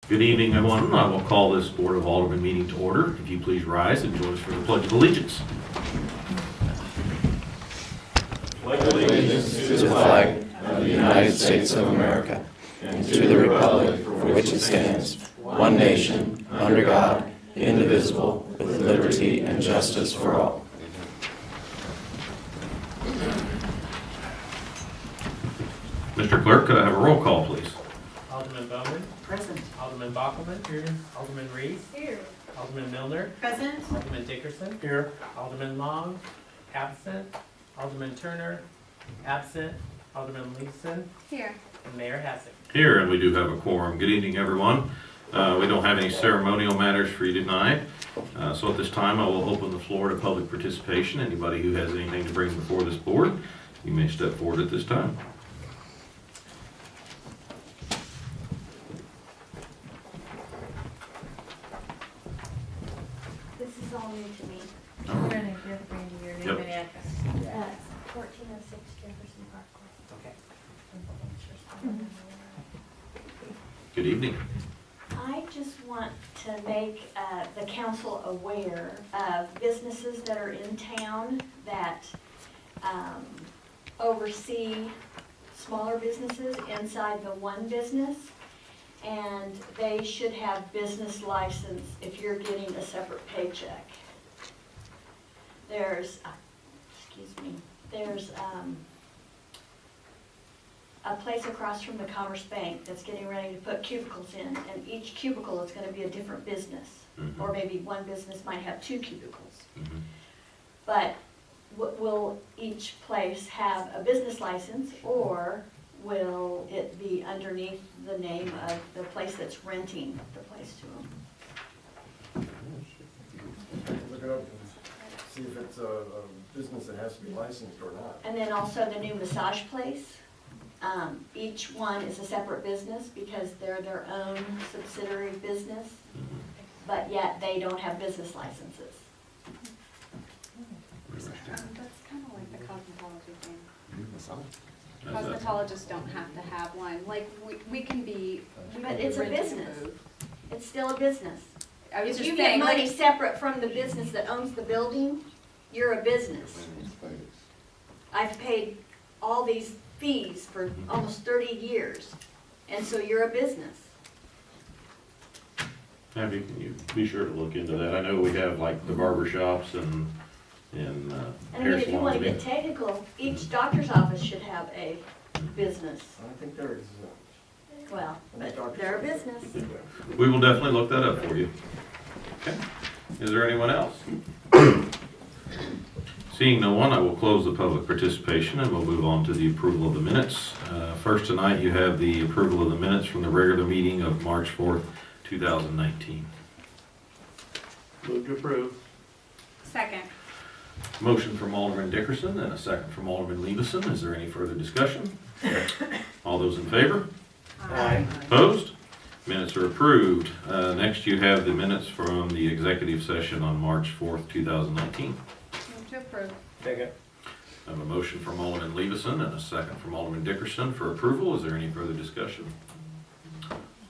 Good evening, everyone. I will call this Board of Aldermen meeting to order. If you please rise and join us for the Pledge of Allegiance. Pledge allegiance to the flag of the United States of America and to the republic for which it stands, one nation, under God, indivisible, with liberty and justice for all. Mr. Clerk, could I have a roll call, please? Alderman Bowman. Present. Alderman Bockelman. Here. Alderman Reese. Here. Alderman Milner. Present. Alderman Dickerson. Here. Alderman Long. Absent. Alderman Turner. Absent. Alderman Leeson. Here. And Mayor Hassick. Here, and we do have a quorum. Good evening, everyone. We don't have any ceremonial matters for you tonight. So at this time, I will open the floor to public participation. Anybody who has anything to bring before this board, you may step forward at this time. This is all new to me. We're gonna give Brandy your name Yep. and address. 1406 Jefferson Parkway. Okay. Good evening. I just want to make the council aware of businesses that are in town that oversee smaller businesses inside the one business. And they should have business license if you're getting a separate paycheck. There's, there's a place across from the Commerce Bank that's getting ready to put cubicles in, and each cubicle is gonna be a different business. Mhm. Or maybe one business might have 2 cubicles. Mhm. But will each place have a business license, or will it be underneath the name of the place that's renting the place to them? Look it up and see if it's a business that has to be licensed or not. And then also the new massage place. Each one is a separate business because they're their own subsidiary business, but yet they don't have business licenses. That's kind of like the cosmetology thing. How's that? Cosmetologists don't have to have one, like, we can be. we But can it's a rent business. booth. It's still a business. I was If just you get saying, money like, separate from the business that owns the building, you're a business. I've paid all these fees for almost 30 years, and so you're a business. Abby, can you be sure to look into that? I know we have like the barber shops and And I mean, hair if you want salons. to get technical, each doctor's office should have a business. I think they're exempt. Well, but they're a business. We will definitely look that up for you. Okay. Is there anyone else? Seeing no one, I will close the public participation and we'll move on to the approval of the minutes. First tonight, you have the approval of the minutes from the regular meeting of March 4th, 2019. Move to approve. second. Motion from Alderman Dickerson and a second from Alderman Levison. Is there any further discussion? All those in favor? Opposed? Minutes are approved. Next, you have the minutes from the executive session on March 4th, 2019. Move to approve. Second. I have a motion from Alderman Levison and a second from Alderman Dickerson for approval. Is there any further discussion?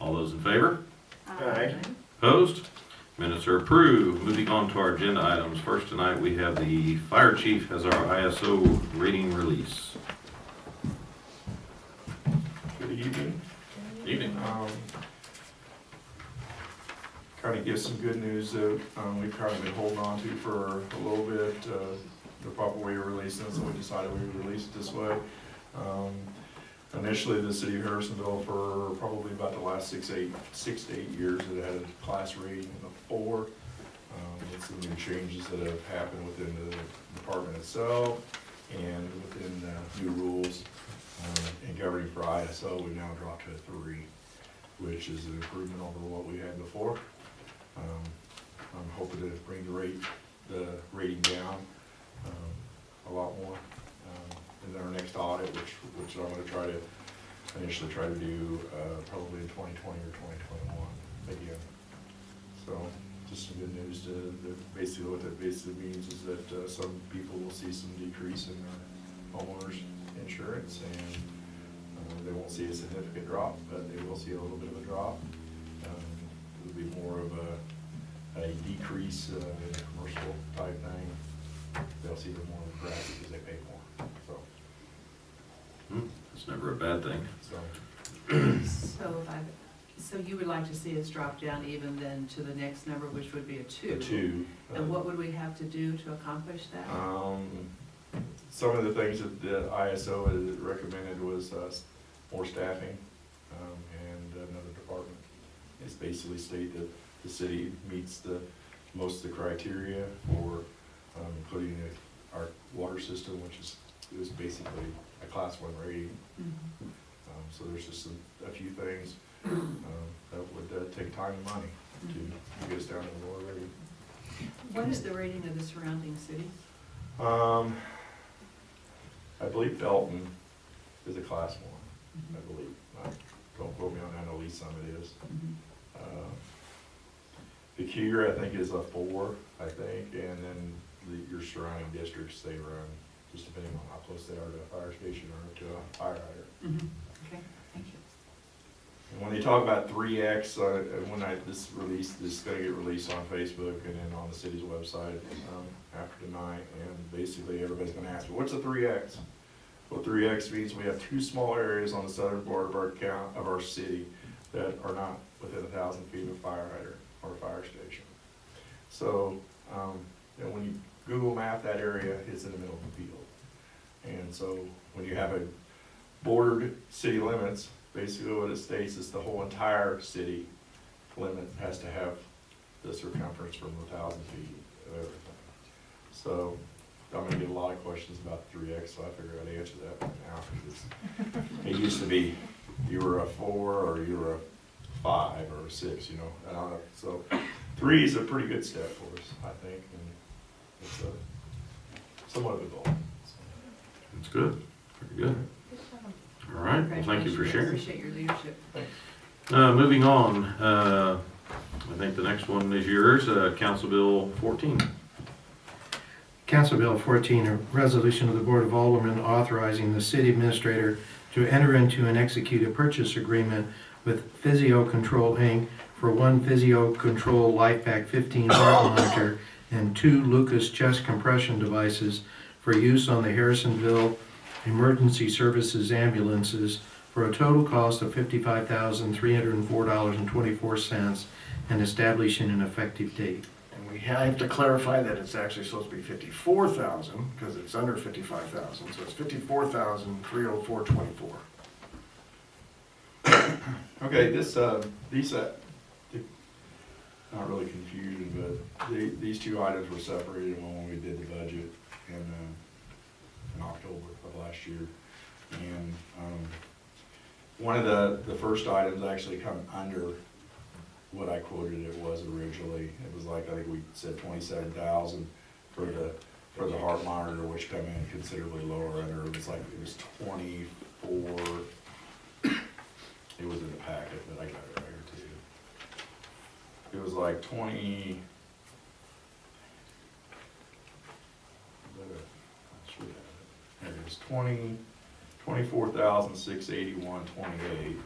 All those in favor? Aye. Opposed? Minutes are approved. Moving on to our agenda items. First tonight, we have the fire chief as our ISO rating release. Good evening. Evening. Kind of give some good news that we've kind of been holding on to for a little bit, the proper way to release this, and we decided we would release it this way. Initially, the city of Harrisonville, for probably about the last 6 to 8 years, it had a class rating of 4. With some new changes that have happened within the department itself and within new rules and governing for ISO, we've now dropped to a 3, which is an improvement over what we had before. I'm hoping to bring the rating down a lot more in our next audit, which I'm going to try to initially try to do probably in 2020 or 2021 again. So just some good news basically what that basically means is that some people will see some decrease in their homeowners insurance, and they won't see a significant drop, but they will see a little bit of a drop. lease in a commercial type thing, they'll see them more in practice because they pay more, so. It's never a bad thing. So you would like to see us drop down even then to the next number, which would be a 2? The two. And what would we have to do to accomplish that? Some of the things that the ISO had recommended was more staffing, and another department. It's basically state that the city meets most of the criteria for including our water system, which is basically a class 1 rating. Mhm. So there's just a few things that would take time and money to get us down to the lower rating. What is the rating of the surrounding cities? I believe Belton is a class 1, I believe. Don't quote me on that, at least some it is. Decatur, I think, is a 4, I think, and then your surrounding districts, they run, just depending on how close they are to a fire station or to a fire hydrant. Okay, thank you. And when they talk about 3X, this is gonna get released on Facebook and then on the city's website after tonight, and basically everybody's gonna ask, well, what's a 3X? Well, 3X means we have 2 small areas on the southern border of our city that are not within 1,000 feet of a fire hydrant or a fire station. So, when you Google map that area, it's in the middle of the field. And so when you have a bordered city limits, basically what it states is the whole entire city limit has to have the circumference from 1,000 feet of everything. So I'm gonna get a lot of questions about 3X, so I figured I'd answer that right now. It used to be you were a 4 or you were a 5 or a 6, you know. So 3 is a pretty good step for us, I think, and it's somewhat of a goal. That's good, pretty good. All right, well, thank you for Congratulations. sharing. Appreciate your leadership. Moving on, I think the next one is yours, Council Bill 14. Council Bill 14, a resolution of the Board of Aldermen authorizing the city administrator to enter into and execute a purchase agreement with Physio Control, Inc. for 1 Physio Control LifePak 15 heart monitor and 2 Lucas chest compression devices for use on the Harrisonville Emergency Services ambulances for a total cost of $55,304.24 and establishing an effective date. And we have to clarify that it's actually supposed to be 54,000, because it's under 55,000, so it's 54,304.24. Okay, these, not really confusing, but these 2 items were separated when we did the budget in October of last year. And one of the first items actually come under what I quoted it was originally. It was like, I think we said 27,000 for the heart monitor, which come in considerably lower under. It was 24. It was in the packet, but I got it right here too. It was like 20. It was 24,681.28.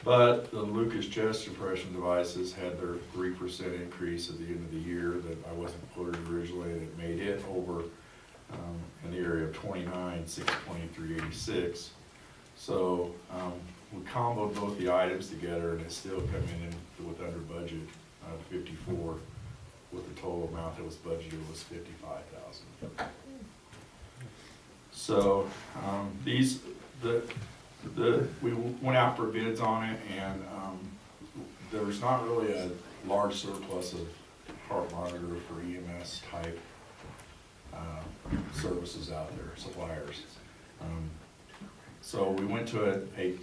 But the Lucas chest compression devices had their 3% increase at the end of the year that I wasn't quoted originally, and it made it over in the area of 29,623.86. So we comboed both the items together, and it still come in with under budget 54, with the total amount that was budgeted was 55,000. So we went out for bids on it, and there was not really a large surplus of heart monitor for EMS type services out there, suppliers. So we went to a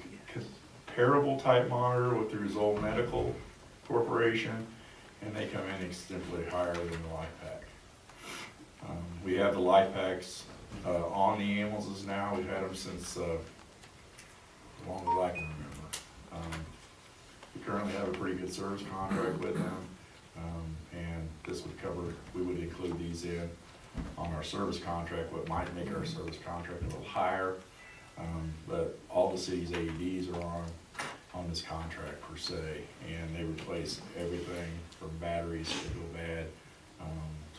comparable type monitor with the Result Medical Corporation, and they come in extremely higher than the LifePak. We have the LifePaks on the ambulances now. We've had them since as long as I can remember. We currently have a pretty good service contract with them, and this would cover, we would include these in on our service contract, what might make our service contract a little higher. But all the city's AEDs are on, on this contract per se, and they replace everything from batteries that go bad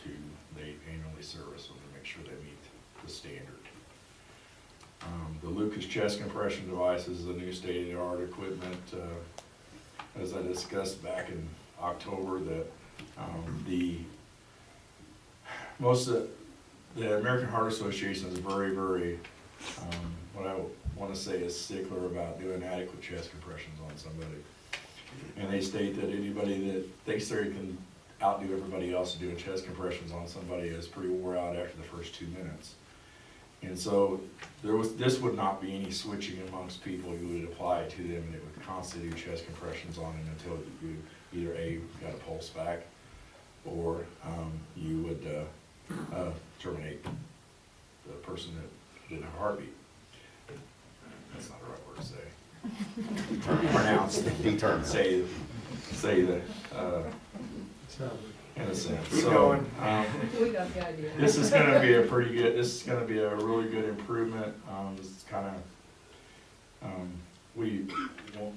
to they annually service them to make sure they meet the standard. The Lucas chest compression device is the new state-of-the-art equipment. As I discussed back in October, that most of the American Heart Association is very, very, what I want to say is stickler about doing adequate chest compressions on somebody. And they state that anybody that thinks they can outdo everybody else doing chest compressions on somebody is pretty wore out after the first 2 minutes. And so this would not be any switching amongst people. You would apply it to them, and it would constantly do chest compressions on them until you either A, got a pulse back, or you would terminate the person that didn't have a heartbeat. That's not the right word to say. Pronounce, determine. Say the, in a sense. So, We got the idea. this is gonna be a pretty good, this is gonna be a really good improvement. This is kinda,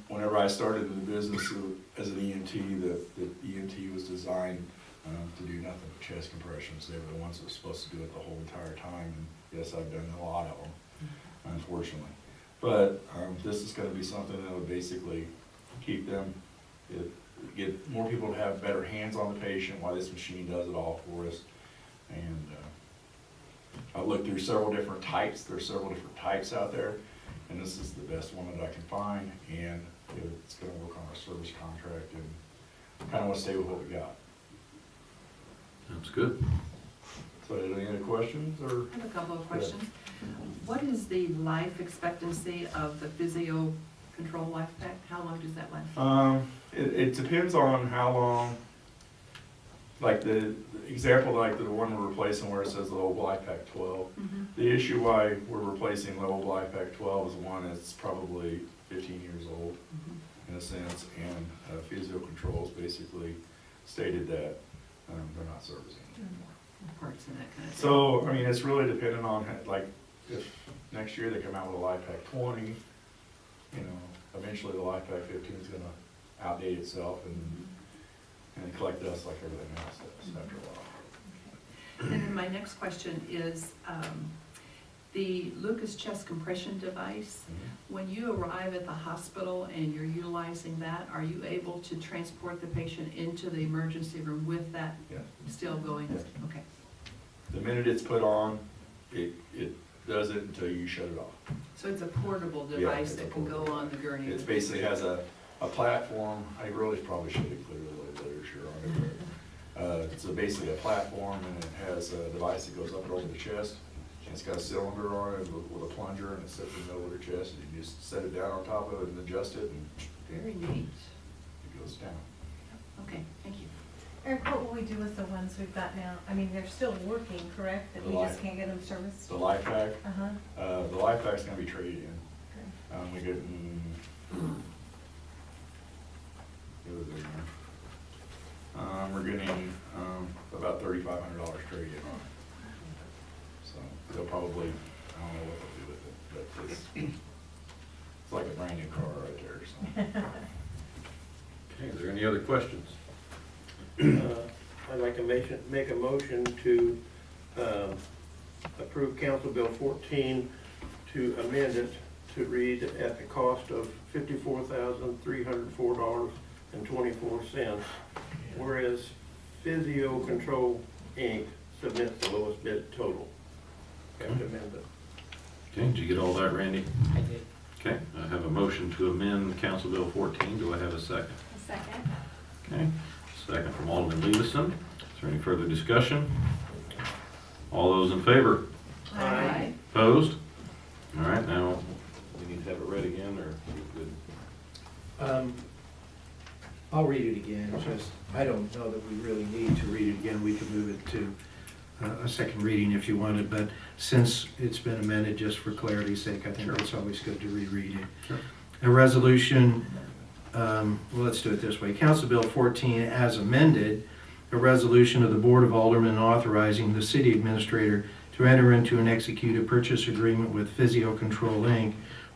whenever I started in the business as an EMT, the EMT was designed to do nothing but chest compressions. They were the ones that were supposed to do it the whole entire time, and yes, I've done a lot of them, unfortunately. But this is gonna be something that would basically keep them, get more people to have better hands on the patient while this machine does it all for us. And I looked through several different types. There's several different types out there, and this is the best one that I can find, and it's gonna work on our service contract, and kinda wanna stay with what we got. Sounds good. So any other questions, or? I have a couple of questions. What is the life expectancy of the physio control life pack? How long does that last? It depends on how long, like the example, like the one we're replacing where it says the old Life Pack 12. Mhm. The issue why we're replacing the old Life Pack 12 is one, it's probably 15 years old in a sense, and Physio Controls basically stated that they're not servicing it. Parts and that kind of thing. So, I mean, it's really dependent on, like, if next year they come out with a Life Pack 20, you know, eventually the Life Pack 15 is gonna outdate itself and collect dust like everything else does after a while. And then my next question is, the Lucas chest compression device, when you arrive at the hospital and you're utilizing that, are you able to transport the patient into the emergency room with that Yeah. still going? Yeah. Okay. The minute it's put on, it does it until you shut it off. So it's a portable Yeah, device it's a that can go portable on the gurney? It basically has a platform. I really probably should include a little literature on it. But, it's basically a platform, and it has a device that goes up and over the chest. And it's got a cylinder on it with a plunger, and it's sits in the middle of the chest, and you just set it down on top of it and adjust it, and Very neat. it goes down. Okay, thank you. Eric, what will we do with the ones we've got now? I mean, they're still working, correct? That The we life- just can't get them serviced? The Life Pack, Uh-huh. the Life Pack's gonna be traded in. Okay. We get, it was in there. We're getting, about $3,500 trade in on it. So they'll probably, I don't know what they'll do with it, but it's like a brand new car right there, so. Okay, is there any other questions? I'd like to make a motion to approve Council Bill 14 to amend it to read at the cost of $54,304.24, whereas Physio Control Inc. submits the lowest bid total. Have to amend it. Okay, did you get all that, Randy? I did. Okay, I have a motion to amend Council Bill 14. Do I have a second? A second. Okay, second from Alderman Levison. Is there any further discussion? All those in favor? Aye. Opposed? All right, now, we need to have it read again, or we good? I'll read it again, it's just, I don't know that we really need to read it again. We could move it to a second reading if you wanted, but since it's been amended, just for clarity's sake, I think it's always good to reread it. Sure. A resolution, well, let's do it this way. Council Bill 14 as amended, a resolution of the Board of Aldermen authorizing the city administrator to enter into and execute a purchase agreement with Physio Control Inc.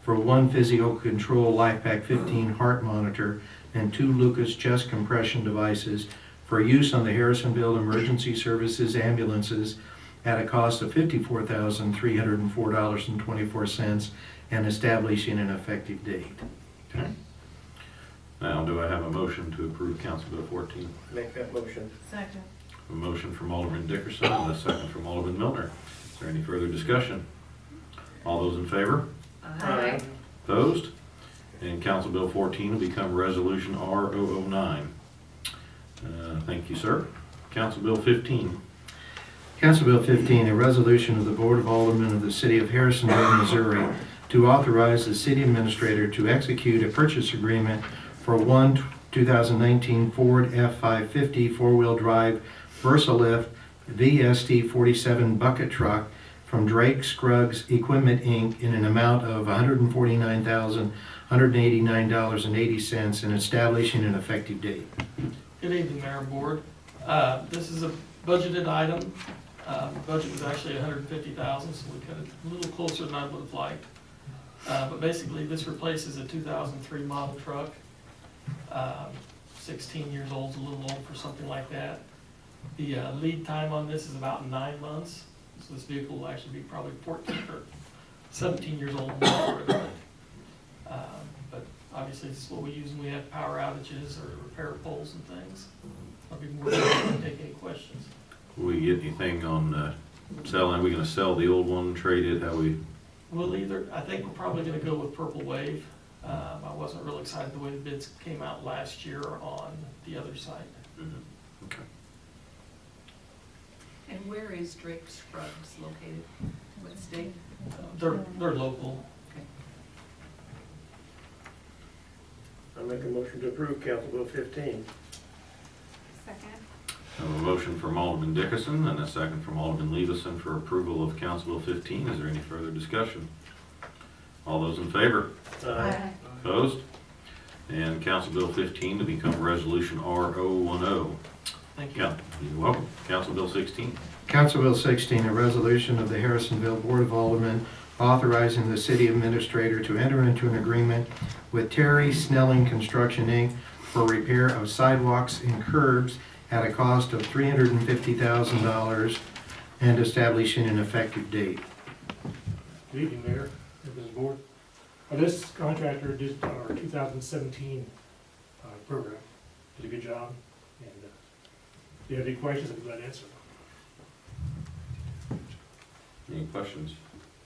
for one Physio Control LifePak 15 heart monitor and 2 Lucas chest compression devices for use on the Harrisonville Emergency Services ambulances at a cost of $54,304.24 and establishing an effective date. Okay. Now, do I have a motion to approve Council Bill 14? Make that motion. Second. A motion from Alderman Dickerson and a second from Alderman Milner. Is there any further discussion? All those in favor? Aye. Opposed? And Council Bill 14 will become Resolution R009. Thank you, sir. Council Bill 15. Council Bill 15, a resolution of the Board of Aldermen of the City of Harrisonville, Missouri, to authorize the city administrator to execute a purchase agreement for one 2019 Ford F-550 four-wheel drive VersaLift VST 47 bucket truck from Drake Scruggs Equipment, Inc. in an amount of $149,189.80 and establishing an effective date. Good evening, Mayor and Board. This is a budgeted item. The budget was actually $150,000, so we cut it a little closer than I would have liked. But basically, this replaces a 2003 model truck. 16 years old is a little old for something like that. The lead time on this is about 9 months, so this vehicle will actually be probably 14 or 17 years old when we get rid of it. But obviously, this is what we use when we have power outages or repair poles and things. I'll be more than happy to take any questions. Will we get anything on selling? Are we going to sell the old one, trade it? How we? We'll I think we're probably gonna go with Purple Wave. I wasn't real excited the way the bids came out last year on the other site. Mm-hmm. Okay. And where is Drake Scruggs located? What state? They're local. I make a motion to approve Council Bill 15. Second. I have a motion from Alderman Dickerson and a second from Alderman Levison for approval of Council Bill 15. Is there any further discussion? All those in favor? Aye. Opposed? And Council Bill 15 to become Resolution R010. Thank you. You're welcome. Council Bill 16. Council Bill 16, a resolution of the Harrisonville Board of Aldermen authorizing the city administrator to enter into an agreement with Terry Snelling Construction, Inc. for repair of sidewalks and curbs at a cost of $350,000 and establishing an effective date. Good evening, Mayor, members of the board. This contractor did our 2017 program, did a good job, and if you have any questions, I'd be glad to answer them. Any questions?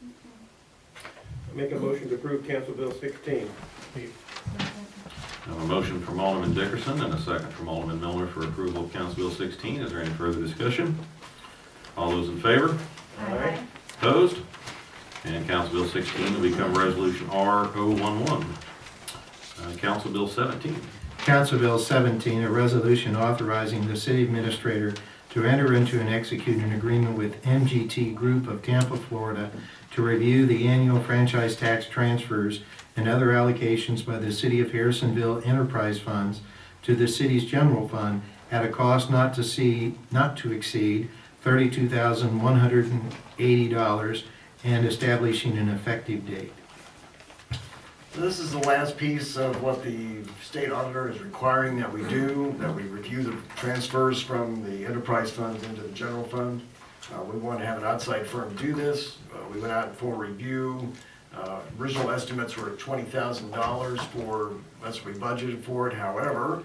I make a motion to approve Council Bill 16. I have a motion from Alderman Dickerson and a second from Alderman Milner for approval of Council Bill 16. Is there any further discussion? All those in favor? Aye. Opposed? And Council Bill 16 will become Resolution R011. Council Bill 17. Council Bill 17, a resolution authorizing the city administrator to enter into and execute an agreement with MGT Group of Tampa, Florida, to review the annual franchise tax transfers and other allocations by the City of Harrisonville enterprise funds to the city's general fund at a cost not to exceed $32,180 and establishing an effective date. This is the last piece of what the state auditor is requiring that we do, that we review the transfers from the enterprise funds into the general fund. We want to have an outside firm do this. We went out for review. Original estimates were $20,000 for, that's what we budgeted for it. However,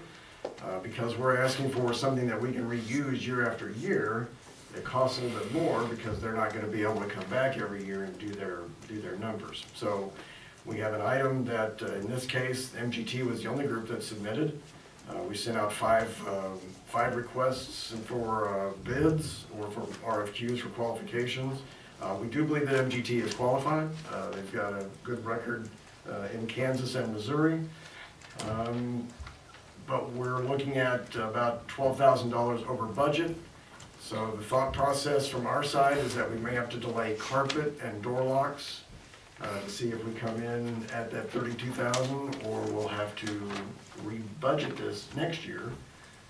because we're asking for something that we can reuse year after year, it costs a little bit more because they're not going to be able to come back every year and do their numbers. So we have an item that, in this case, MGT was the only group that submitted. We sent out five requests for bids or for RFQs for qualifications. We do believe that MGT is qualified. They've got a good record in Kansas and Missouri. But we're looking at about $12,000 over budget. So the thought process from our side is that we may have to delay carpet and door locks to see if we come in at that $32,000, or we'll have to re-budget this next year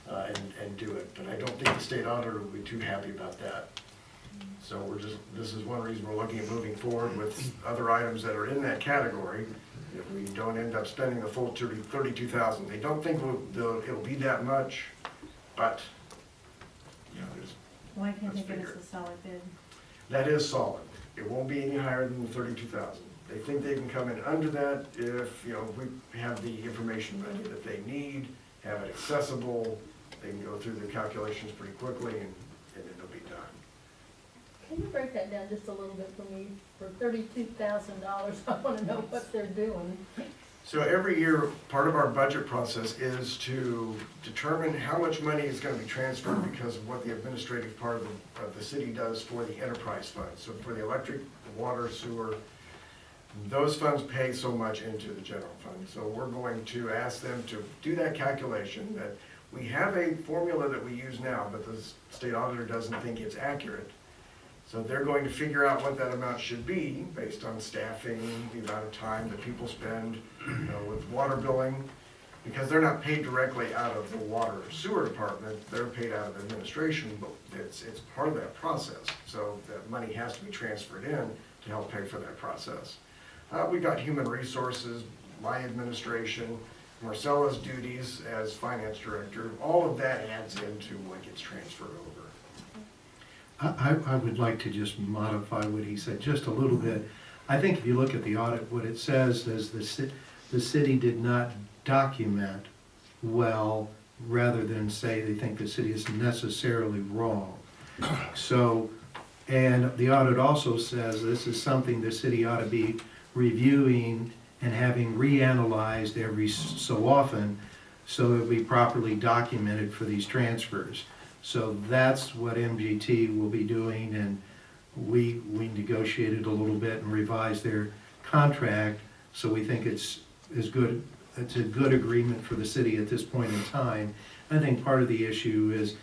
and do it. But I don't think the state auditor will be too happy about that. So this is one reason we're looking at moving forward with other items that are in that category. If we don't end up spending the full $32,000, they don't think it'll be that much, but, you know, Why can't they Let's give us figure a solid bid? that is solid. It won't be any higher than the 32,000. They think they can come in under that if, you know, we have the information ready that they need, have it accessible, they can go through the calculations pretty quickly and it'll be done. Can you break that down just a little bit for me? For $32,000, I want to know what they're doing. So every year, part of our budget process is to determine how much money is going to be transferred because of what the administrative part of the city does for the enterprise fund. So for the electric, the water, sewer, those funds pay so much into the general fund. So we're going to ask them to do that calculation. That we have a formula that we use now, but the state auditor doesn't think it's accurate. So they're going to figure out what that amount should be based on staffing, the amount of time that people spend with water billing, because they're not paid directly out of the water or sewer department, they're paid out of administration, but it's part of that process. So that money has to be transferred in to help pay for that process. We've got human resources, my administration, Marcella's duties as finance director, all of that adds into what gets transferred over. I would like to just modify what he said just a little bit. I think if you look at the audit, what it says is the city did not document well, rather than say they think the city is necessarily wrong. So, and the audit also says this is something the city ought to be reviewing and having reanalyzed every so often so it will be properly documented for these transfers. So that's what MGT will be doing, and we negotiated a little bit and revised their contract, so we think it's a good agreement for the city at this point in time. I think part of the issue is,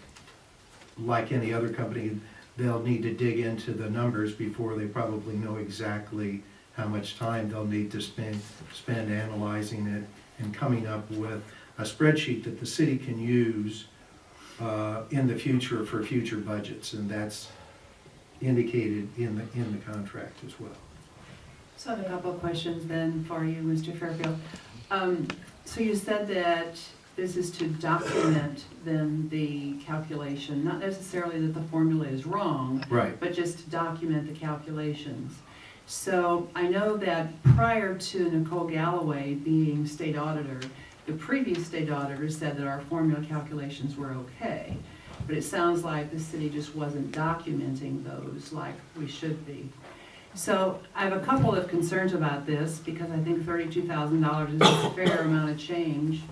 like any other company, they'll need to dig into the numbers before they probably know exactly how much time they'll need to spend analyzing it and coming up with a spreadsheet that the city can use in the future for future budgets, and that's indicated in the contract as well. So I have a couple of questions then for you, Mr. Fairfield. So you said that this is to document then the calculation, not necessarily that the formula is wrong, Right. but just to document the calculations. So I know that prior to Nicole Galloway being state auditor, the previous state auditor said that our formula calculations were okay, but it sounds like the city just wasn't documenting those like we should be. So I have a couple of concerns about this because I think $32,000 is a fair amount of change.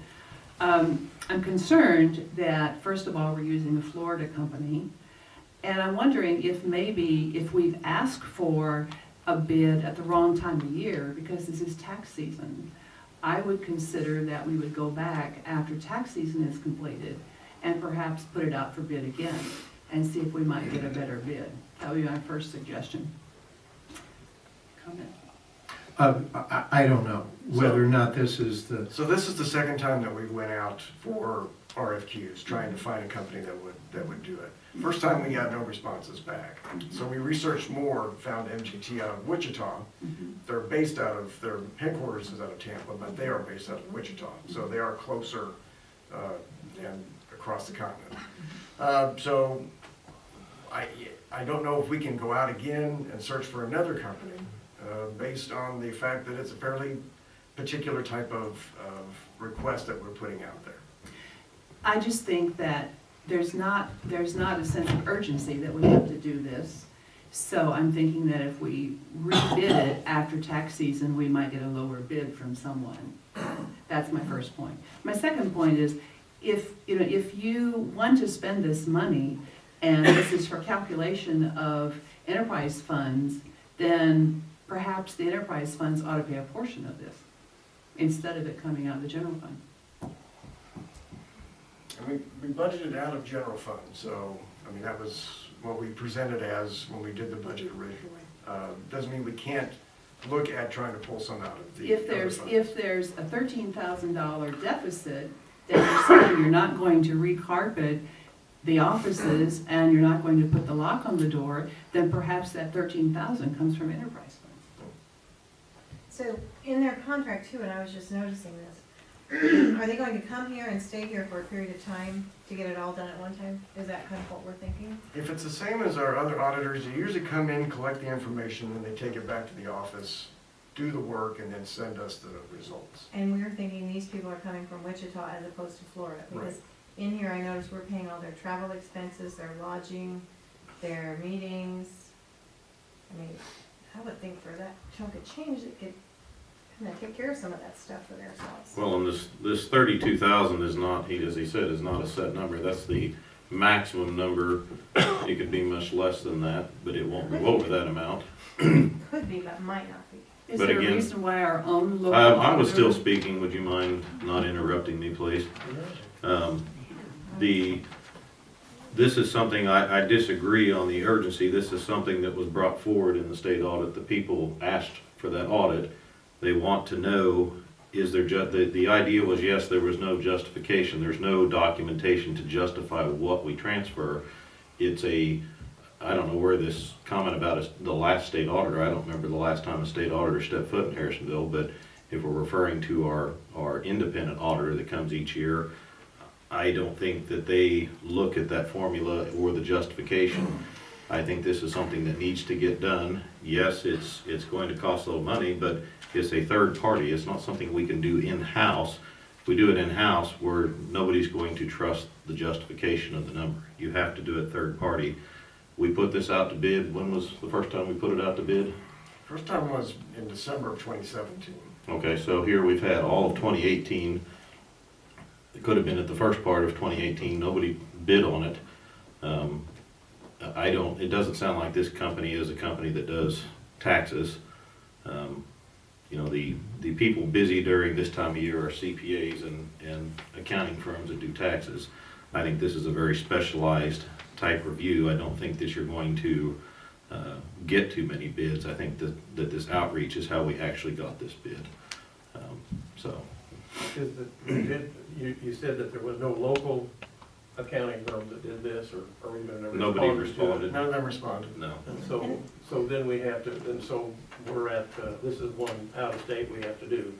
I'm concerned that, first of all, we're using a Florida company, and I'm wondering if maybe if we've asked for a bid at the wrong time of year, because this is tax season, I would consider that we would go back after tax season is completed and perhaps put it out for bid again and see if we might get a better bid. That would be my first suggestion. Comment? I don't know whether or not this is the... So this is the second time that we went out for RFQs, trying to find a company that would do it. First time we got no responses back. So we researched more, found MGT out of Wichita. They're based out of, their headquarters is out of Tampa, but they are based out of Wichita. So they are closer and across the continent. So I don't know if we can go out again and search for another company based on the fact that it's a fairly particular type of request that we're putting out there. I just think that there's not a sense of urgency that we have to do this. So I'm thinking that if we rebid it after tax season, we might get a lower bid from someone. That's my first point. My second point is, if you want to spend this money, and this is for calculation of enterprise funds, then perhaps the enterprise funds ought to pay a portion of this, instead of it coming out of the general fund. And we budgeted out of general fund, so, I mean, that was what we presented as when we did the budget originally. Doesn't mean we can't look at trying to pull some out of the If other funds. if there's a $13,000 deficit, then you're saying you're not going to recarpet the offices and you're not going to put the lock on the door, then perhaps that 13,000 comes from enterprise funds. So in their contract too, and I was just noticing this, are they going to come here and stay here for a period of time to get it all done at one time? Is that kind of what we're thinking? If it's the same as our other auditors, they usually come in, collect the information, and they take it back to the office, do the work, and then send us the results. And we were thinking these people are coming from Wichita as opposed to Florida, because in here I noticed we're paying all their travel expenses, their lodging, their meetings. I mean, I would think for that chunk of change, it could kind of take care of some of that stuff for themselves. Well, and this 32,000 is not, as he said, is not a set number. That's the maximum number. It could be much less than that, but it won't go over that amount. Could be, but might not be. Is But there again, a reason why our own local? I was still auditor- speaking. Would you mind not interrupting me, please? This is something, I disagree on the urgency. This is something that was brought forward in the state audit. The people asked for that audit. They want to know, is there the idea was, yes, there was no justification. There's no documentation to justify what we transfer. It's I don't know where this comment about the last state auditor, I don't remember the last time a state auditor stepped foot in Harrisonville, but if we're referring to our independent auditor that comes each year, I don't think that they look at that formula or the justification. I think this is something that needs to get done. Yes, it's going to cost a little money, but it's a third party. It's not something we can do in-house. If we do it in-house, nobody's going to trust the justification of the number. You have to do it third party. We put this out to bid. When was the first time we put it out to bid? First time was in December of 2017. Okay, so here we've had all of 2018. It could have been at the first part of 2018. Nobody bid on it. It doesn't sound like this company is a company that does taxes. The people busy during this time of year are CPAs and accounting firms that do taxes. I think this is a very specialized type review. I don't think that you're going to get too many bids. I think that this outreach is how we actually got this bid. You said that there was no local accounting firm that did this, or even Nobody responded. None of them responded. No. And so then we have to, and so we're at, this is one out of state we have to do.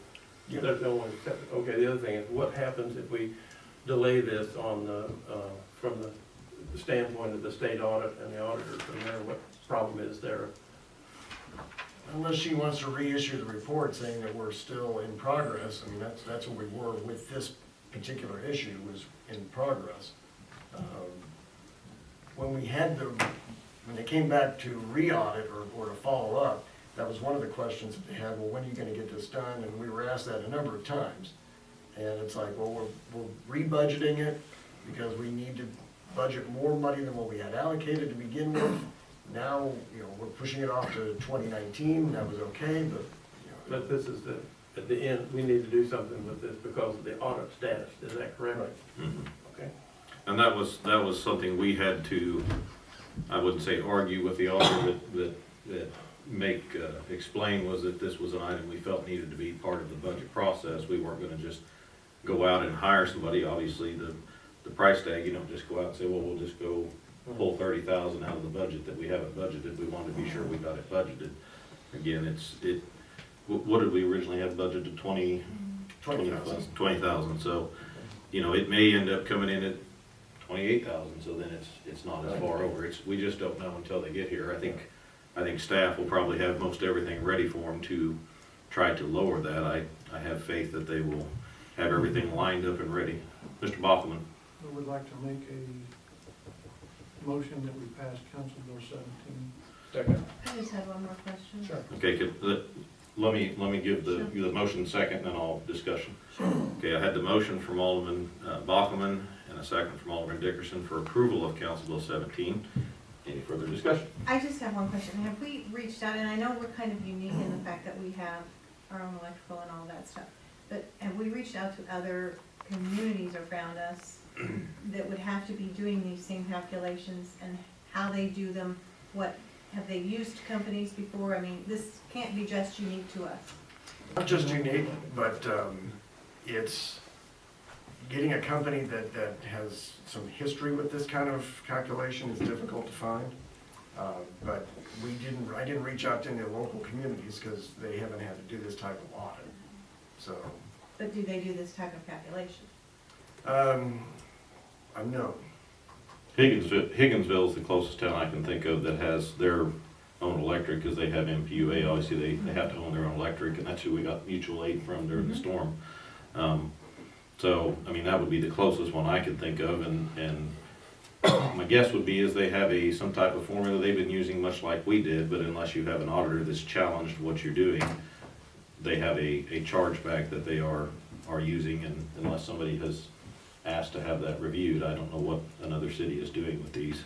Yeah. There's no one, okay, the other thing is, what happens if we delay this from the standpoint of the state audit and the auditors, and there, what problem is there? Unless she wants to reissue the report saying that we're still in progress. I mean, that's what we were with this particular issue, was in progress. When they came back to re-audit or to follow up, that was one of the questions that they had, well, when are you gonna get this done? And we were asked that a number of times. And it's like, well, we're re-budgeting it because we need to budget more money than what we had allocated to begin with. Now, we're pushing it off to 2019, that was okay, but, But this is at the end, we need to do something with this because of the audit status, is that correct? Mhm. Okay. And that was something we had to, I wouldn't say argue with the auditor, that explain was that this was an item we felt needed to be part of the budget process. We weren't gonna just go out and hire somebody. Obviously, the price tag, you don't just go out and say, well, we'll just go pull 30,000 out of the budget that we haven't budgeted. We wanted to be sure we got it budgeted. Again, what did we originally have budgeted? 20,000. 20,000. So, it may end up coming in at 28,000. So then it's not as far over. We just don't know until they get here. I think staff will probably have most everything ready for them to try to lower that. I have faith that they will have everything lined up and ready. Mr. Bachman. I would like to make a motion that we pass Council Bill 17. Second. I just have one more question. Sure. Okay, let me give the motion second, and then I'll discussion. Okay, I had the motion from Alderman Bachman and a second from Alderman Dickerson for approval of Council Bill 17. Any further discussion? I just have one question. Have we reached out, and I know we're kind of unique in the fact that we have our own electrical and all that stuff, but have we reached out to other communities around us that would have to be doing these same calculations and how they do them? Have they used companies before? I mean, this can't be just unique to us. not just unique, but getting a company that has some history with this kind of calculation is difficult to find. But I didn't reach out to any local communities because they haven't had to do this type of audit, so. But do they do this type of calculation? I know. Higginsville is the closest town I can think of that has their own electric, because they have MPUA, obviously they have to own their own electric, and that's who we got mutual aid from during the storm. So, I mean, that would be the closest one I could think of, and my guess would be is they have some type of formula they've been using much like we did, but unless you have an auditor that's challenged what you're doing, they have a chargeback that they are using, and unless somebody has asked to have that reviewed, I don't know what another city is doing with these.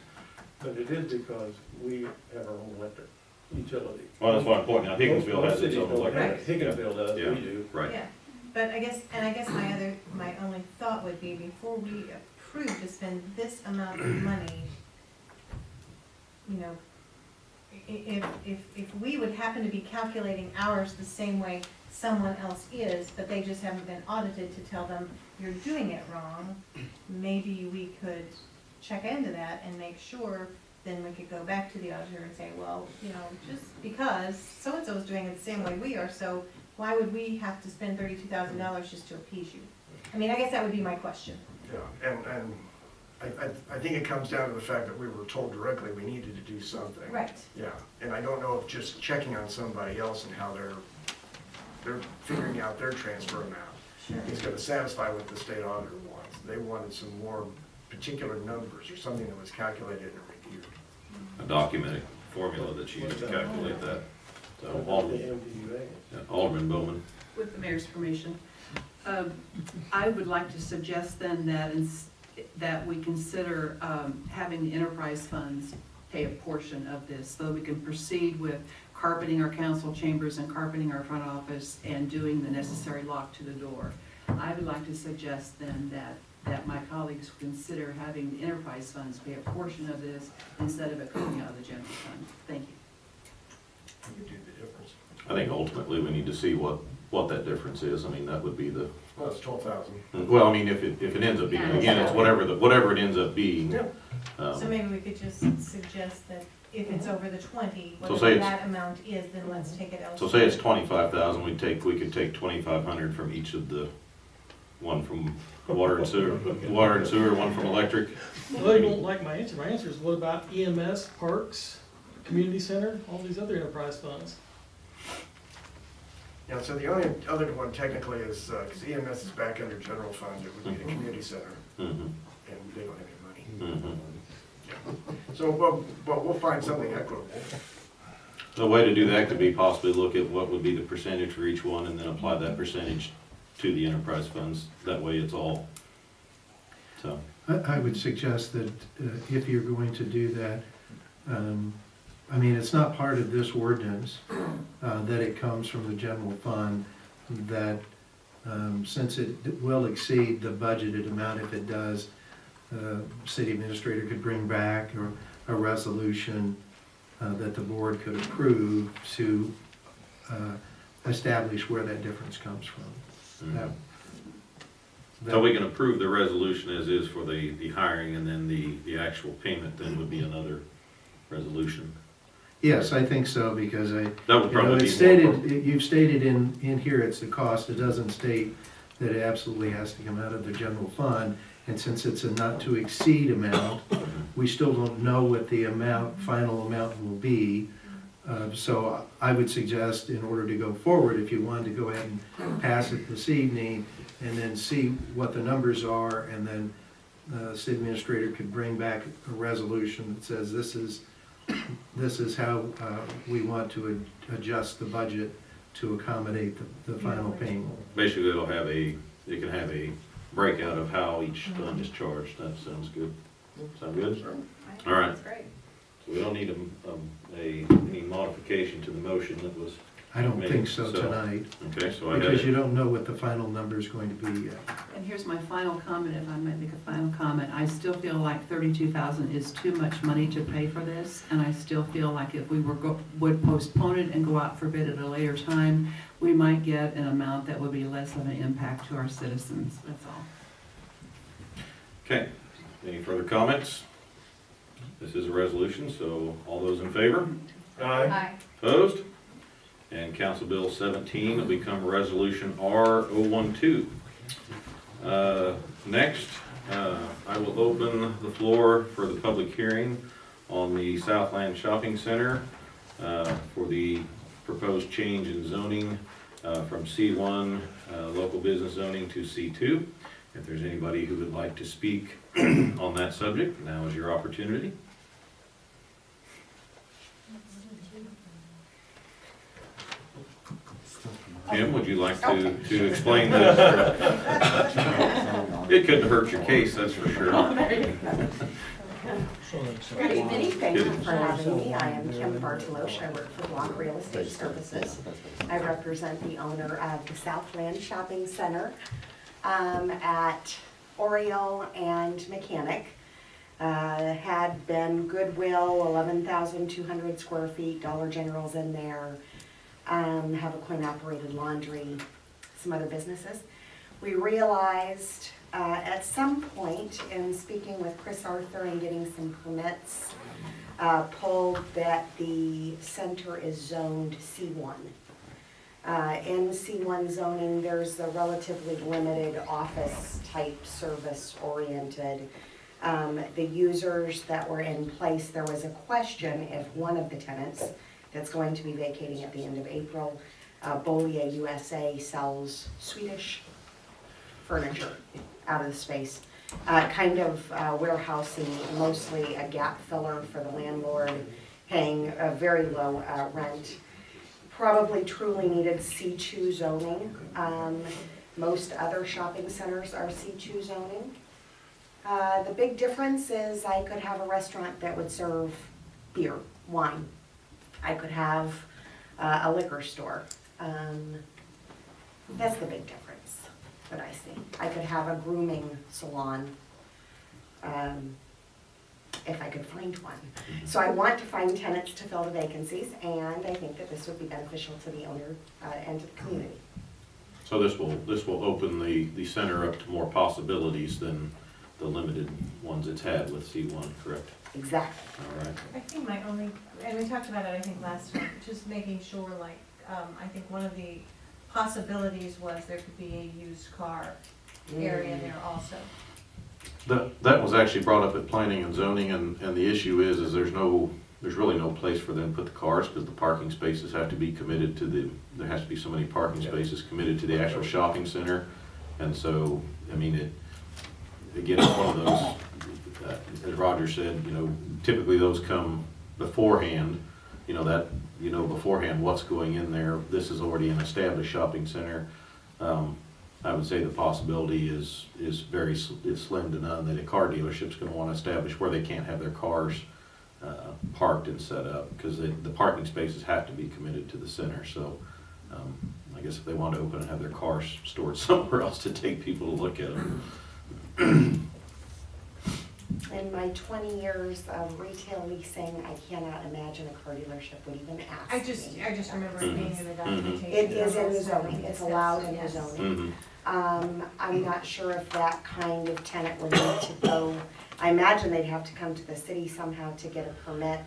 But it is because we have our own electric utility. Well, that's why I'm pointing out, Higginsville Most has its cities own don't have electric. it. Higginsville does, Yeah. we do. Right. Yeah, but I guess my only thought would be before we approve to spend this amount of money, you know, if we would happen to be calculating ours the same way someone else is, but they just haven't been audited to tell them you're doing it wrong, maybe we could check into that and make sure, then we could go back to the auditor and say, well, you know, just because so-and-so is doing it the same way we are, so why would we have to spend $32,000 just to appease you? I mean, I guess that would be my question. Yeah, and I think it comes down to the fact that we were told directly we needed to do something. Right. Yeah, and I don't know if just checking on somebody else and how they're figuring out their transfer amount Sure. is gonna satisfy what the state auditor wants. They wanted some more particular numbers or something that was calculated and reviewed. A documented formula that's used to calculate that. So, The Alderman, MPUA. yeah, Alderman Bowman. With the mayor's permission, I would like to suggest then that we consider having the enterprise funds pay a portion of this, so that we can proceed with carpeting our council chambers and carpeting our front office and doing the necessary lock to the door. I would like to suggest then that my colleagues consider having the enterprise funds pay a portion of this instead of it coming out of the general fund. Thank you. You could do the difference. I think ultimately we need to see what that difference is. I mean, that would be the, Well, it's 12,000. well, I mean, if it ends up being, again, it's whatever it ends up being. Yeah. So maybe we could just suggest that if it's over the 20, So say whatever it's- that amount is, then let's take it elsewhere. So say it's 25,000, we could take 2,500 from each of the, one from water and sewer, one from electric. Well, you don't like my answer. My answer is what about EMS, parks, community center, all these other enterprise funds? Yeah, so the only other one technically is, because EMS is back under general fund, it would be the community center, Mhm, and they don't have any money. mhm. So, but we'll find something equitable. The way to do that could be possibly look at what would be the percentage for each one and then apply that percentage to the enterprise funds. That way it's all, so. I would suggest that if you're going to do that, I mean, it's not part of this ordinance, that it comes from the general fund, that since it will exceed the budgeted amount, if it does, city administrator could bring back a resolution that the board could approve to establish where that difference comes from. That- So we can approve the resolution as is for the hiring, and then the actual payment then would be another resolution. Yes, I think so, because That would probably it's be more. stated, you've stated in here it's the cost, it doesn't state that it absolutely has to come out of the general fund, and since it's a not to exceed amount, we still don't know what the final amount will be. So I would suggest, in order to go forward, if you wanted to go ahead and pass it this evening, and then see what the numbers are, and then the city administrator could bring back a resolution that says this is how we want to adjust the budget to accommodate the final payment. Basically, it can have a breakout of how each fund is charged. That sounds good. Sound good? All right. That's great. So we don't need any modification to the motion that was I don't made, think so tonight, Okay, so I got because you it. don't know what the final number is going to be yet. And here's my final comment, if I might make a final comment. I still feel like $32,000 is too much money to pay for this, and I still feel like if we would postpone it and go out for bid at a later time, we might get an amount that would be less of an impact to our citizens, that's all. Okay, any further comments? This is a resolution, so all those in favor? Aye. Opposed? And Council Bill 17 will become Resolution R012. Next, I will open the floor for the public hearing on the Southland Shopping Center for the proposed change in zoning from C1 local business zoning to C2. If there's anybody who would like to speak on that subject, now is your opportunity. Kim, would you like to explain this? It couldn't hurt your case, that's for sure. Good evening, thank you for having me. I am Kim Bartolosh, I work for Block Real Estate Services. I represent the owner of the Southland Shopping Center at Oriole and Mechanic. Had been Goodwill, 11,200 square feet, Dollar General's in there, have a coin-operated laundry, some other businesses. We realized at some point in speaking with Chris Arthur and getting some permits, pulled that the center is zoned C1. In C1 zoning, there's a relatively limited office-type service-oriented. The users that were in place, there was a question if one of the tenants that's going to be vacating at the end of April, Bolia USA sells Swedish furniture out of the space. Kind of warehousing, mostly a gap filler for the landlord, paying a very low rent. Probably truly needed C2 zoning. Most other shopping centers are C2 zoning. The big difference is I could have a restaurant that would serve beer, wine. I could have a liquor store. That's the big difference that I see. I could have a grooming salon if I could find one. So I want to find tenants to fill the vacancies, and I think that this would be beneficial to the owner and to the community. So this will open the center up to more possibilities than the limited ones it's had with C1, correct? Exactly. All right. I think my only, and we talked about it, I think, last time, just making sure, like, I think one of the possibilities was there could be a used car area there also. That was actually brought up at planning and zoning, and the issue is there's really no place for them to put the cars, because the parking spaces have to be committed to there has to be so many parking spaces committed to the actual shopping center. And so, I mean, again, it's one of those, as Roger said, typically those come beforehand, beforehand what's going in there. This is already an established shopping center. I would say the possibility is slim to none that a car dealership's going to want to establish where they can't have their cars parked and set up, because the parking spaces have to be committed to the center. So I guess if they want to open and have their cars stored somewhere else to take people to look at them. In my 20 years of retail leasing, I cannot imagine a car dealership would even ask I just remember it being in the documentation. It is in the zoning, it's allowed in the Yes. zoning. I'm not sure if that kind of tenant would need to go, I imagine they'd have to come to the city somehow to get a permit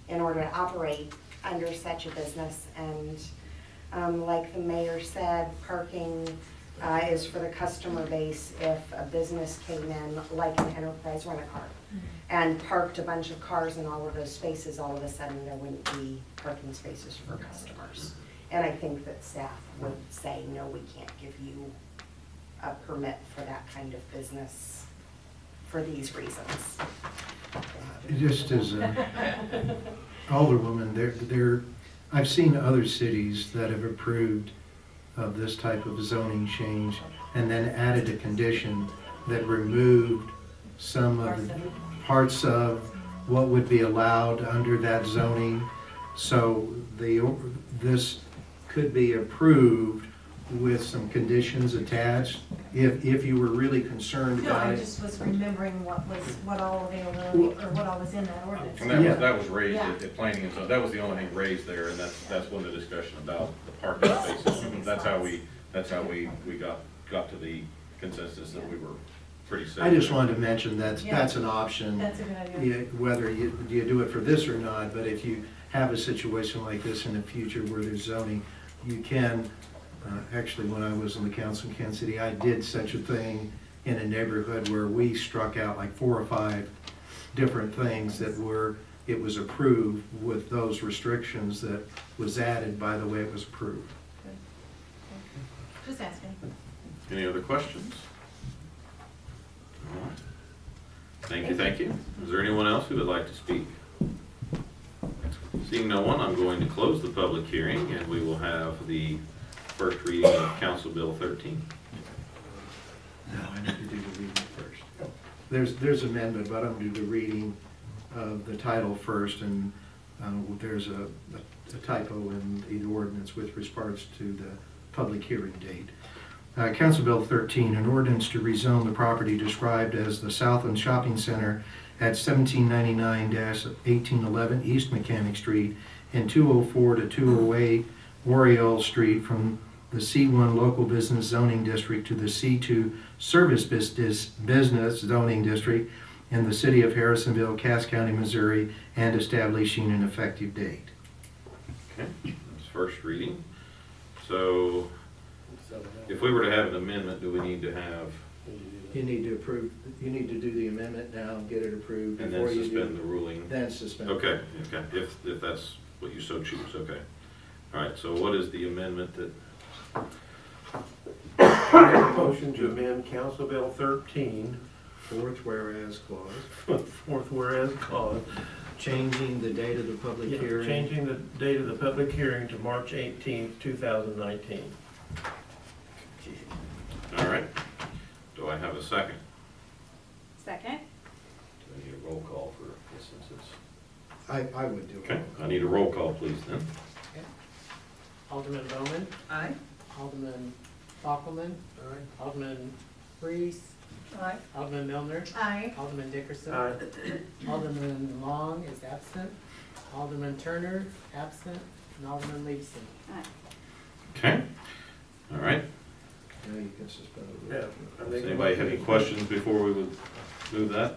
in order to operate under such a business. And like the mayor said, parking is for the customer base. If a business came in, like an enterprise rent-a-car, and parked a bunch of cars in all of those spaces, all of a sudden there wouldn't be parking spaces for customers. And I think that staff would say, no, we can't give you a permit for that kind of business for these reasons. Just as a alderwoman, I've seen other cities that have approved of this type of zoning change and then added a condition that removed some of the parts of what would be allowed under that zoning. So this could be approved with some conditions attached if you were really concerned No, about I it. just was remembering what all availability, or what all was in that ordinance. And that was raised at planning and zoning. That was the only thing raised there, and that's when the discussion about the parking spaces. That's how we got to the consensus that we were pretty safe. I just wanted to mention that's Yeah. an option. That's a good idea. Whether you do it for this or not, but if you have a situation like this in the future where there's zoning, you can, actually, when I was on the council in Kansas City, I did such a thing in a neighborhood where we struck out like 4 or 5 different things that were, it was approved with those restrictions that was added by the way it was approved. Just asking. Any other questions? All right. Thank you. Is there anyone else who would like to speak? Seeing no one, I'm going to close the public hearing, and we will have the first reading of Council Bill 13. No, I need to do the reading first. There's amendment, but I'm going to do the reading of the title first, and there's a typo in the ordinance with regards to the public hearing date. Council Bill 13, an ordinance to rezone the property described as the Southland Shopping Center at 1799-1811 East Mechanic Street and 204 to 208 Oriole Street from the C1 Local Business Zoning District to the C2 Service Business Zoning District in the city of Harrisonville, Cass County, Missouri, and establishing an effective date. Okay, that's first reading. So if we were to have an amendment, do we need to have, You need to approve, you need to do the amendment now, get it approved and then before you suspend the do. ruling? Then suspend. Okay, if that's what you so choose, okay. All right, so what is the amendment that, Motion to amend Council Bill 13, Fourth whereas clause, fourth whereas clause, changing the date of the public hearing. changing the date of the public hearing to March 18th, 2019. all right. Do I have a second? Second? Do I need a roll call for this instance? I would do it. Okay, I need a roll call, please, then. Alderman Bowman, Aye. Alderman Bockelman, Alderman Reese, Aye. Alderman Milner, Aye. Alderman Dickerson. Aye. Alderman Long is absent. Alderman Turner, absent. And Alderman Leeson. Okay, all right. Now you can suspend the Yeah. rules. Does anybody have any questions before we would move that?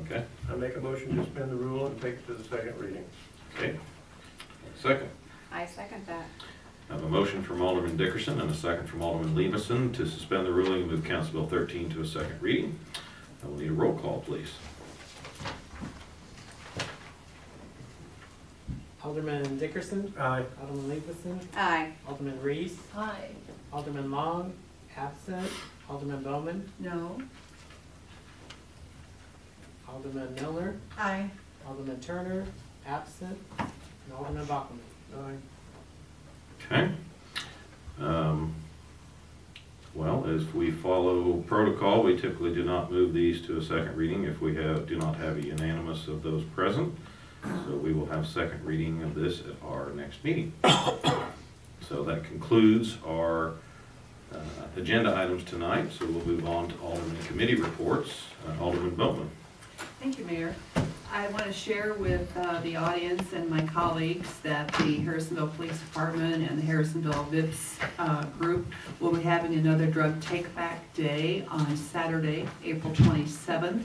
Okay, I make a motion to suspend the rule and take it to the second reading. okay. Second. I second that. I have a motion from Alderman Dickerson and a second from Alderman Leveson to suspend the ruling and move Council Bill 13 to a second reading. I will need a roll call, please. Alderman Dickerson, Aye. Alderman Leeson, Aye. Alderman Reese, Aye. Alderman Long, absent. Alderman Bowman, No. Alderman Milner, Aye. Alderman Turner, absent. And Alderman Bockelman. Aye. Okay. Well, as we follow protocol, we typically do not move these to a second reading if we do not have a unanimous of those present. So we will have second reading of this at our next meeting. So that concludes our agenda items tonight. So we'll move on to Alderman committee reports. Alderman Bowman. Thank you, Mayor. I want to share with the audience and my colleagues that the Harrisonville Police Department and the Harrisonville VIPS group will be having another drug take-back day on Saturday, April 27th.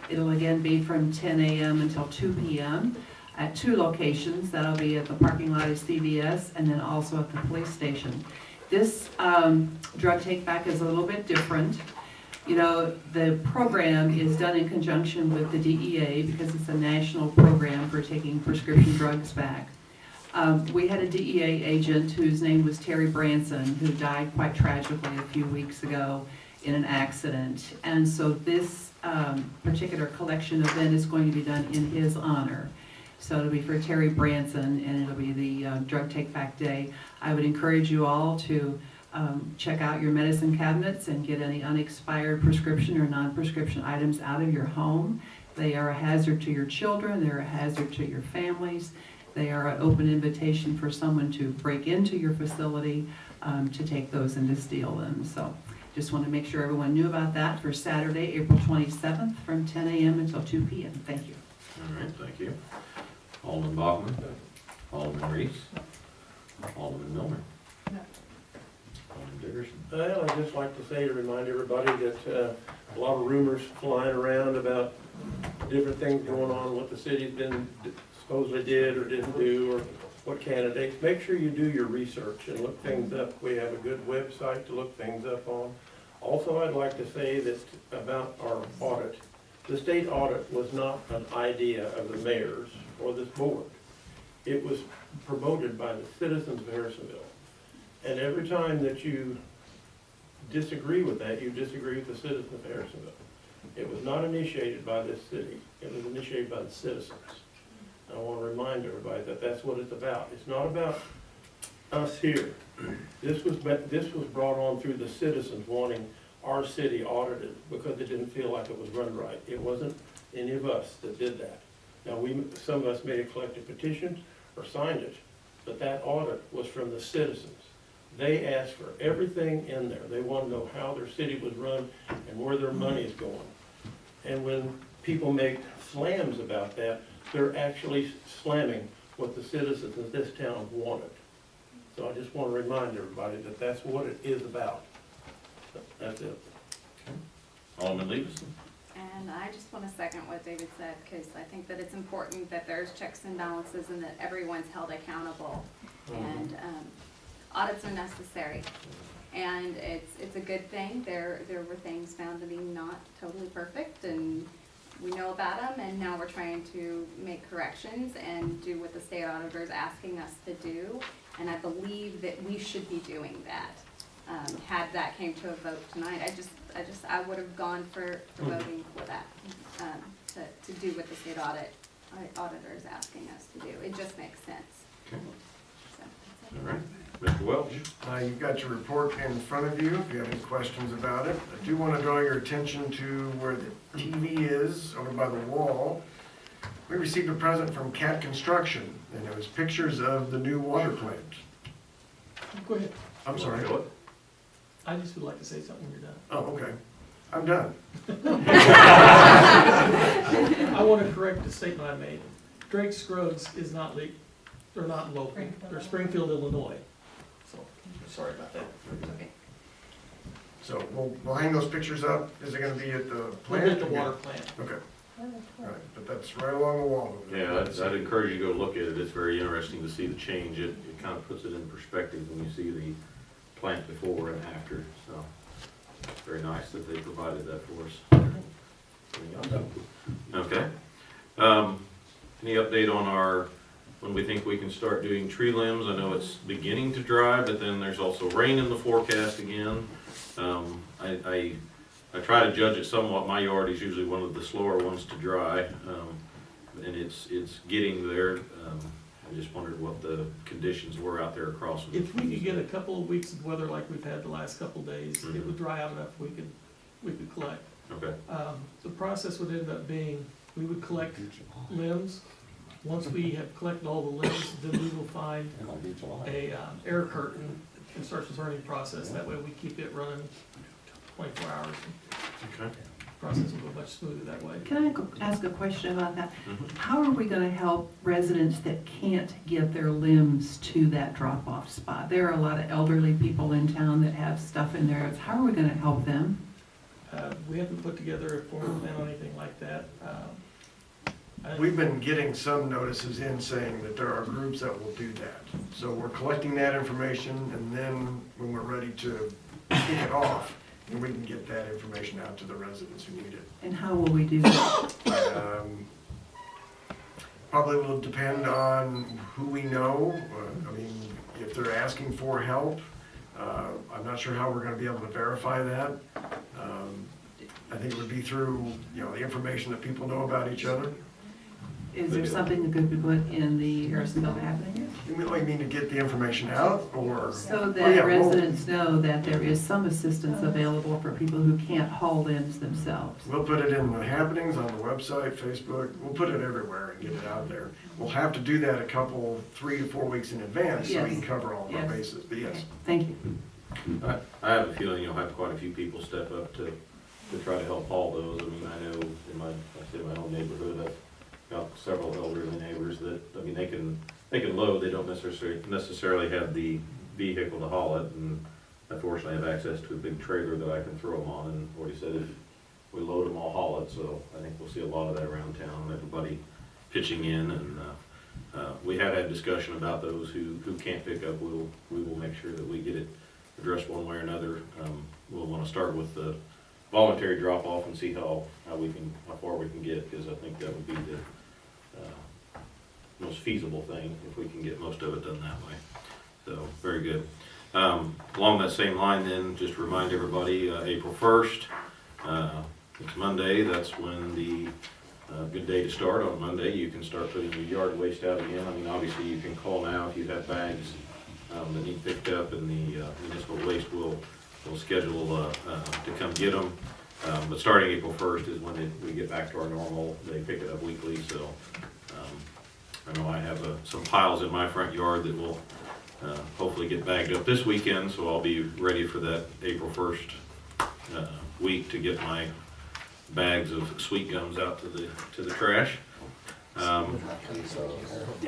It'll again be from 10 a.m. until 2 p.m. at 2 locations. That'll be at the parking lot of CVS and then also at the police station. This drug take-back is a little bit different. You know, the program is done in conjunction with the DEA because it's a national program for taking prescription drugs back. We had a DEA agent whose name was Terry Branson, who died quite tragically a few weeks ago in an accident. And so this particular collection event is going to be done in his honor. So it'll be for Terry Branson, and it'll be the Drug Take Back Day. I would encourage you all to check out your medicine cabinets and get any unexpired prescription or non-prescription items out of your home. They are a hazard to your children, they're a hazard to your families. They are an open invitation for someone to break into your facility to take those and to steal them. So just want to make sure everyone knew about that for Saturday, April 27th from 10 a.m. until 2 p.m. Thank you. All right, thank you. Alderman Bachman, Alderman Reese, Alderman Milner. Alderman Dickerson. Well, I'd just like to say, to remind everybody that a lot of rumors flying around about different things going on, what the city's been supposedly did or didn't do, or what candidates. Make sure you do your research and look things up. We have a good website to look things up on. Also, I'd like to say that about our audit. The state audit was not an idea of the mayor's or this board. It was promoted by the citizens of Harrisonville. And every time that you disagree with that, you disagree with the citizens of Harrisonville. It was not initiated by this city. It was initiated by the citizens. I want to remind everybody that that's what it's about. It's not about us here. This was brought on through the citizens wanting our city audited because it didn't feel like it was run right. It wasn't any of us that did that. Now, some of us may have collected petitions or signed it, but that audit was from the citizens. They asked for everything in there. They want to know how their city was run and where their money is going. And when people make slams about that, they're actually slamming what the citizens of this town wanted. So I just want to remind everybody that that's what it is about. That's it. Alderman Leavison. And I just want to second what David said, because I think that it's important that there's checks and balances and that everyone's held accountable. And audits are necessary. And it's a good thing. There were things found to be not totally perfect, and we know about them, and now we're trying to make corrections and do what the state auditor is asking us to do. And I believe that we should be doing that. Had that came to a vote tonight, I would have gone for voting for that, to do what the state auditor is asking us to do. It just makes sense. Okay. So, that's it. All right. Mr. Welch. You've got your report in front of you, if you have any questions about it. I do want to draw your attention to where the TV is, over by the wall. We received a present from Cat Construction, and it was pictures of the new water plant. Go ahead. I'm sorry. I just would like to say something when you're done. Oh, okay. I'm done. I want to correct the statement I made. Drake Scruggs is not they're not local. They're Springfield, Illinois. So, sorry about that. Okay. So we'll hang those pictures up. Is it going to be at the We'll plant? get the water plant. Okay. All right, but that's right along the wall over there. Yeah, I'd encourage you to go look at it. It's very interesting to see the change. It kind of puts it in perspective when you see the plant before and after. So it's very nice that they provided that for us. Okay. Any update on when we think we can start doing tree limbs? I know it's beginning to dry, but then there's also rain in the forecast again. I try to judge it somewhat. My yard is usually one of the slower ones to dry, and it's getting there. I just wondered what the conditions were out there across. If we could get a couple of weeks of weather like we've had the last couple of days, it would dry out enough we could collect. Okay. The process would end up being, we would collect limbs. Once we have collected all the limbs, then we will find a air curtain and start the burning process. That way we keep it running 24 hours. Okay. Process will go much smoother that way. Can I ask a question about that? How are we gonna help residents that can't get their limbs to that drop-off spot? There are a lot of elderly people in town that have stuff in there. How are we gonna help them? We haven't put together a formal plan on anything like that. We've been getting some notices in saying that there are groups that will do that. So we're collecting that information, and then when we're ready to kick it off, then we can get that information out to the residents who need it. And how will we do that? Probably will depend on who we know. I mean, if they're asking for help, I'm not sure how we're going to be able to verify that. I think it would be through, the information that people know about each other. Is there something that could be put in the Harrisonville Happening? You mean to get the information out, or? So that residents know that there is some assistance available for people who can't haul limbs themselves. We'll put it in the happenings on the website, Facebook. We'll put it everywhere and get it out there. We'll have to do that 3 to 4 weeks in advance so we can cover all of our bases. But yes. Thank you. I have a feeling you'll have quite a few people step up to try to help haul those. I mean, I know in my own neighborhood, I've got several elderly neighbors that, I mean, they can load, they don't necessarily have the vehicle to haul it, and I fortunately have access to a big trailer that I can throw them on, and what he said, if we load them, I'll haul it, so I think we'll see a lot of that around town, everybody pitching in, and we have had discussion about those who can't pick up. We will make sure that we get it addressed one way or another. We'll want to start with the voluntary drop-off and see how far we can get, because I think that would be the most feasible thing, if we can get most of it done that way. So, very good. Along that same line then, just to remind everybody, April 1st, it's Monday, that's when the good day to start. On Monday, you can start putting your yard waste out again. I mean, obviously, you can call now if you have bags that need picked up, and the municipal waste will schedule to come get them. But starting April 1st is when we get back to our normal, they pick it up weekly, so I know I have some piles in my front yard that will hopefully get bagged up this weekend, so I'll be ready for that April 1st week to get my bags of sweet gums out to the trash.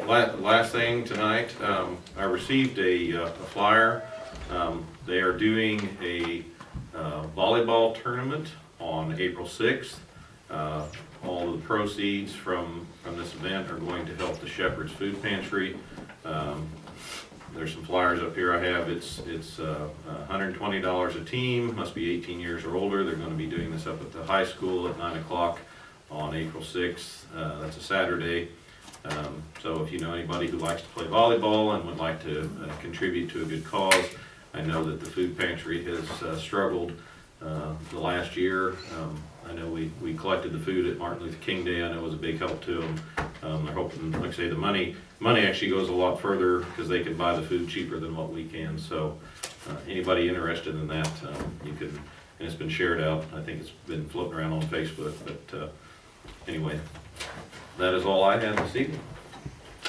Last thing tonight, I received a flyer. They are doing a volleyball tournament on April 6th. All of the proceeds from this event are going to help the Shepherd's Food Pantry. There's some flyers up here I have. It's $120 a team, must be 18 years or older. They're going to be doing this up at the high school at 9 o'clock on April 6th. That's a Saturday. So if you know anybody who likes to play volleyball and would like to contribute to a good cause, I know that the food pantry has struggled the last year. I know we collected the food at Martin Luther King Day. I know it was a big help to them. They're hoping, like I say, the money actually goes a lot further because they can buy the food cheaper than what we can. So anybody interested in that, you can, and it's been shared out. I think it's been floating around on Facebook. But anyway, that is all I had this evening.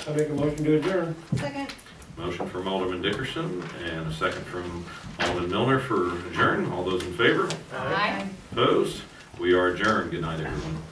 I make a motion to adjourn. Second. Motion from Alderman Dickerson and a second from Alderman Milner for adjourn. All those in favor? Aye. Opposed? We are adjourned. Good night, everyone.